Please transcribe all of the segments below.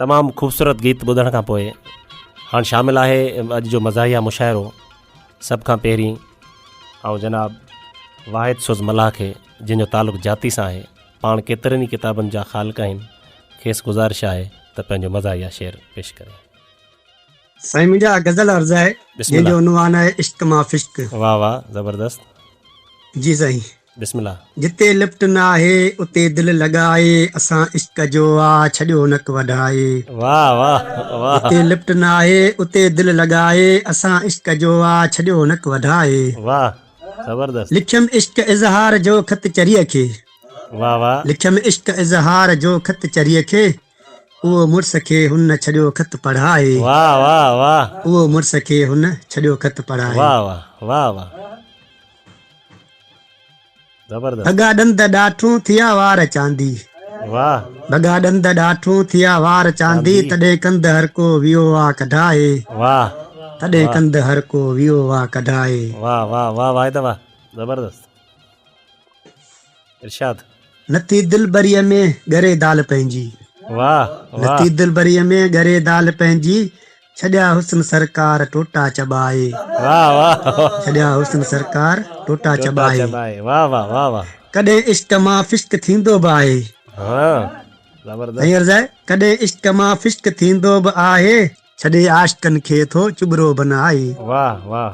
तमामु ख़ूबसूरत गीत ॿुधण खां पोइ हाणे शामिलु आहे अॼु जो मज़ाहिया मुशाइरो। सभ खां पहिरीं ऐं जनाब वाहिद सोज़ मल्लाह खे, जंहिंजो तालुक़ु जाती सां आहे, पाण केतिरनि ई किताबनि जा ख़ालिक़ आहिनि, खेसि गुज़ारिश आहे त पंहिंजो मज़ाहिया शेर पेश करे। साईं मुंहिंजा गज़ल अर्ज़ु आहे जंहिंजो उनवान आहे इश्क मां फिश्क। वाह वाह, ज़बरदस्त। जी साईं, बिस्मिल्लाह। जिते लिफ्ट न आहे उते दिलि लॻाए, असां इश्क जो आहे छॾियो नक वधाए। वाह वाह वाह। जिते लिफ्ट न आहे उते दिलि लॻाए, असां इश्क जो आहे छॾियो नक वधाए। वाह, ज़बरदस्त। लिखियमि इश्क इज़हार जो ख़त चरीअ खे। वाह वाह। लिखियमि इश्क इज़हार जो ख़त चरीअ खे, उहो मुड़ुस खे हुन छॾियो ख़त पढ़ाए। वाह वाह वाह। उहो मुड़ुस खे हुन छॾियो ख़त पढ़ाए। वाह वाह वाह वाह, ज़बरदस्त। भॻा ॾंद ॾाठूं थिया वार चांदी। वाह। भॻा ॾंद ॾाठूं थिया वार चांदी, तॾहिं कंद हर को वियो आ कढाए। वाह। तॾहिं कंद हर को वियो आ कढाए। वाह वाह वाह वाहिद वाह, ज़बरदस्त। इरशाद। नथी दिलबरीअ में ॻरे दाल पंहिंजी। वाह। नथी दिलबरीअ में ॻरे दाल पंहिंजी, छॾिया हुस्न सरकार टोटा चबाए। वाह वाह। छॾिया हुस्न सरकार टोटा चबाए। वाह वाह वाह वाह। कॾहिं इश्क मां फिश्क थींदो बि आहे। ज़बरदस्त। कॾहिं इश्क मां फिश्क थींदो बि आहे, छॾे आशिकनि खे थो चुबरो बनाए। वाह वाह।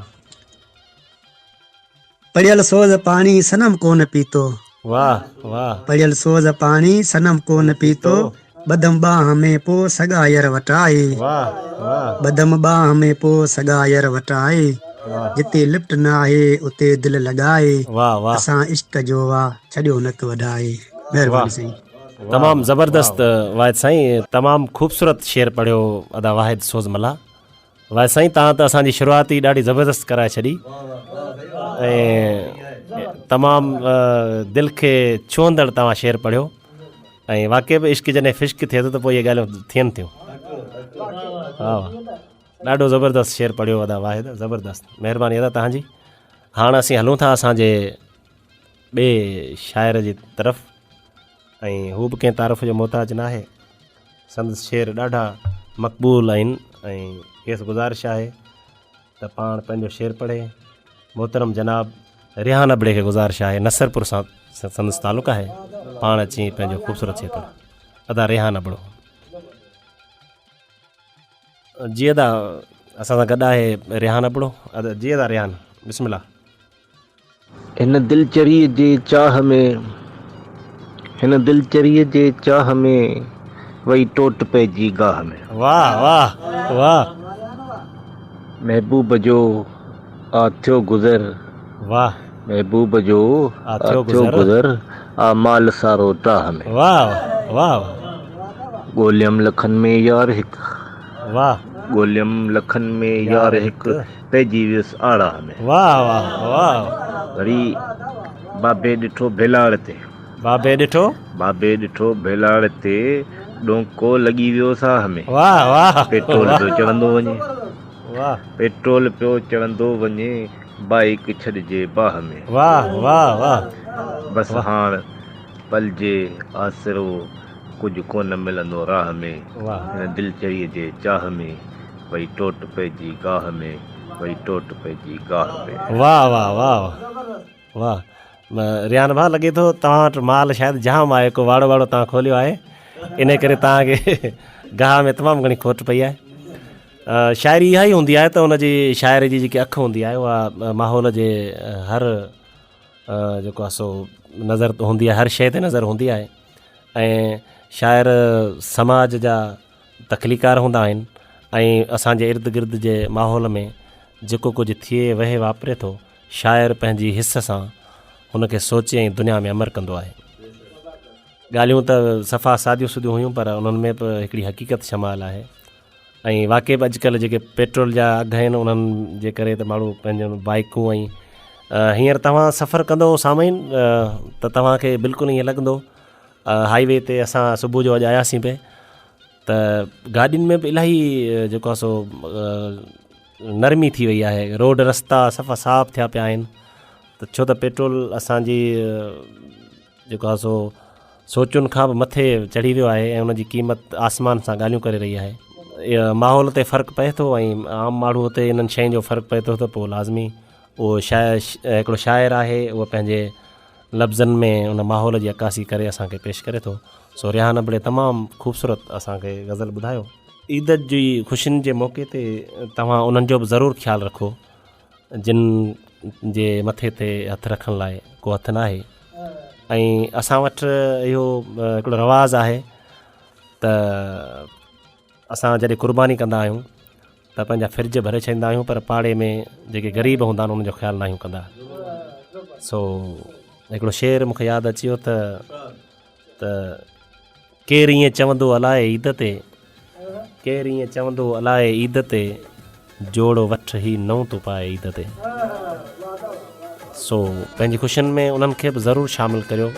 पढ़ियल सोज़ पाणी सनम कोन पीतो। वाह वाह। पढ़ियल सोज़ पाणी सनम कोन पीतो, बदम बाह में पो सगायर वटाए। वाह वाह। बदम बाह में पो सगायर वटाए। जिते लिफ्ट न आहे उते दिलि लॻाए। वाह वाह। असां इश्क जो आहे छॾियो नक वधाए। महिरबानी साईं। तमामु ज़बरदस्त वाहिद साईं, तमामु ख़ूबसूरत शेर पढ़ियो अदा वाहिद सोज़ मल्लाह। वाहिद साईं, तव्हां त असांजी शुरूआत ई ॾाढी ज़बरदस्त कराए छॾी ऐं तमामु दिलि खे छुहंदड़ तव्हां शेर पढ़ियो। ऐं वाक़ई बि इश्क जॾहिं फिश्क थिए थो त पोइ इहे ॻाल्हियूं थियनि थियूं। हा, ॾाढो ज़बरदस्त शेर पढ़ियो अदा वाहिद, ज़बरदस्त। महिरबानी अदा तव्हांजी। हाणे असीं हलूं था असांजे ॿिए शाइर जी तरफ़, ऐं हू बि कंहिं तारीफ़ जो मोहताज न आहे। संदसि शेर ॾाढा मक़बूल आहिनि ऐं खेसि गुज़ारिश आहे त पाण पंहिंजो शेर पढ़े। मोहतरम जनाब रिहान अबड़े खे गुज़ारिश आहे, नसरपुर सां संदसि तालुक़ु आहे, पाण अची पंहिंजो ख़ूबसूरत शेर पढ़े। अदा रिहान अबड़ो। जी अदा, असां सां गॾु आहे रिहान अबड़ो। अदा जी अदा रिहान, बिस्मिल्लाह। हिन दिलचरीअ जे चाह में, हिन दिलचरीअ जे चाह में वही टोट पइजी गाह में। वाह वाह वाह। महबूब जो आ थियो गुज़र। वाह। महबूब जो आ थियो गुज़र, आ माल सारो टाह में। वाह वाह। ॻोल्हियम लखन में यार हिकु। वाह। ॻोल्हियम लखन में यार हिकु, पइजी वियुसि आड़ा में। वाह वाह वाह। वरी बाबे ॾिठो भेलाड़ ते। बाबे ॾिठो। बाबे ॾिठो भेलाड़ ते, डोंको लॻी वियो साह में। वाह वाह। पेट्रोल पियो चढ़ंदो वञे। वाह। पेट्रोल पियो चढ़ंदो वञे, बाइक छॾिजे बाह में। वाह वाह वाह। बसि हाण पलजे आसिरो, कुझु कोन मिलंदो राह में। हिन दिलचरीअ जे चाह में वही टोट पइजी गाह में, वही टोट पइजी गाह में। वाह वाह वाह वाह। रिहान भाउ, लॻे थो तव्हां वटि माल शायदि जाम आहे, को वाड़ो वाड़ो तव्हां खोलियो आहे, इन करे तव्हांखे गाह में तमामु घणी खोट पई आहे। शाइरी इहा ई हूंदी आहे त हुनजी शाइर जी जेकी अखि हूंदी आहे उहा माहौल जे हर जेको आहे सो नज़र हूंदी आहे, हर शइ ते नज़र हूंदी आहे। ऐं शाइर समाज जा तख़लीकार हूंदा आहिनि ऐं असांजे इर्द गिर्द जे माहौल में जेको कुझु थिए वहे वापरे थो, शाइर पंहिंजी हिस सां हुनखे सोचे ऐं दुनिया में अमर कंदो आहे। ॻाल्हियूं त सफ़ा सादियूं सुदियूं हुयूं, पर उन्हनि में बि हिकिड़ी हक़ीक़त शमाल आहे। ऐं वाक़ई बि अॼुकल्ह जेके पेट्रोल जा अघ आहिनि उन्हनि जे करे त माण्हू पंहिंजो बाइकूं ऐं हींअर तव्हां सफ़र कंदो सामाइन त तव्हांखे बिल्कुलु ईअं लॻंदो हाईवे ते असां सुबुह जो अॼु आयासीं पिए त गाॾियुनि में बि इलाही जेको आहे सो नरमी थी वई आहे, रोड रस्ता सफ़ा साफ़ थिया पिया आहिनि। त छो त पेट्रोल असांजी जेको आहे सो सोचुनि खां बि मथे चढ़ी वियो आहे ऐं उनजी क़ीमत आसमान सां ॻाल्हियूं करे रही आहे। इहा माहौल ते फ़र्क़ु पए थो ऐं आम माण्हू ते इन्हनि शयुनि जो फ़र्क़ु पए थो त पोइ लाज़मी उहो हिकिड़ो शाइर आहे, उहो पंहिंजे लफ़्ज़नि में उन माहौल जी अक्कासी करे असांखे पेश करे थो। सो रिहान अबड़े तमामु ख़ूबसूरत असांखे गज़ल ॿुधायो। ईद जी ख़ुशियुनि जे मौक़े ते तव्हां उन्हनि जो बि ज़रूरु ख़्यालु रखो जिन जे मथे ते हथु रखण लाइ को हथु न आहे। ऐं असां वटि इहो हिकिड़ो रवाज़ु आहे त असां जॾहिं क़ुर्बानी कंदा आहियूं त पंहिंजा फ्रिज भरे छॾींदा आहियूं, पर पाड़े में जेके ग़रीब हूंदा आहिनि उनजो ख़्यालु न आहियूं कंदा। सो हिकिड़ो शेर मूंखे यादि अची वियो त केरु ईअं चवंदो अलाए ईद ते, केरु ईअं चवंदो अलाए ईद ते, जोड़ो वठ ई नओं थो पाए ईद ते। सो पंहिंजी ख़ुशियुनि में उन्हनि खे बि ज़रूरु शामिलु करियो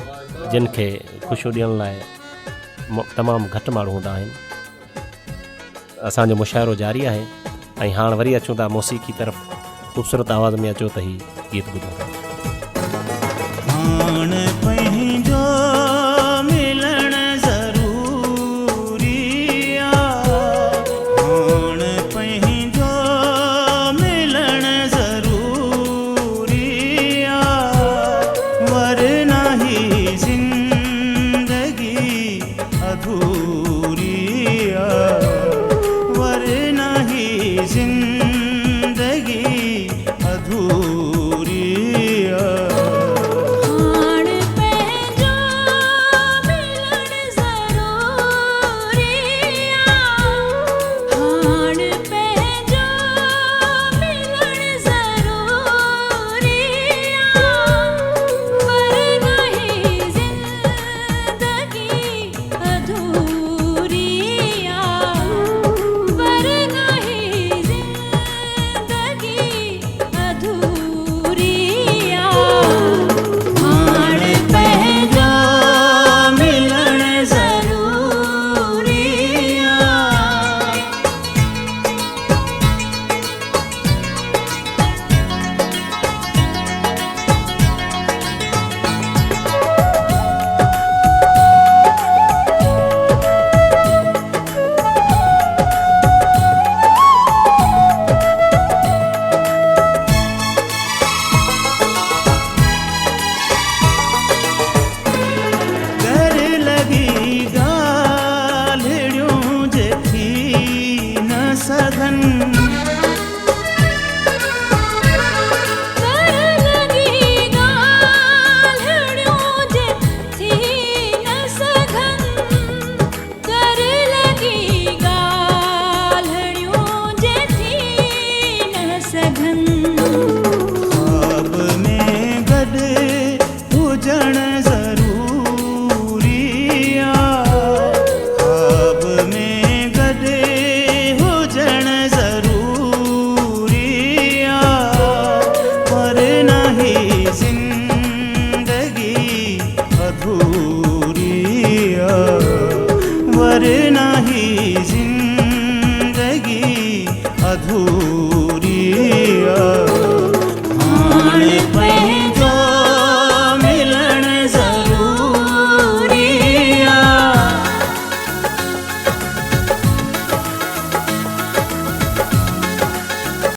जिन खे ख़ुशियूं ॾियण लाइ तमामु घटि माण्हू हूंदा आहिनि। असांजो मुशाइरो जारी आहे ऐं हाणे वरी अचूं था मौसीक़ी तरफ़। ख़ूबसूरत आवाज़ में अचो त ही गीत ॿुधो।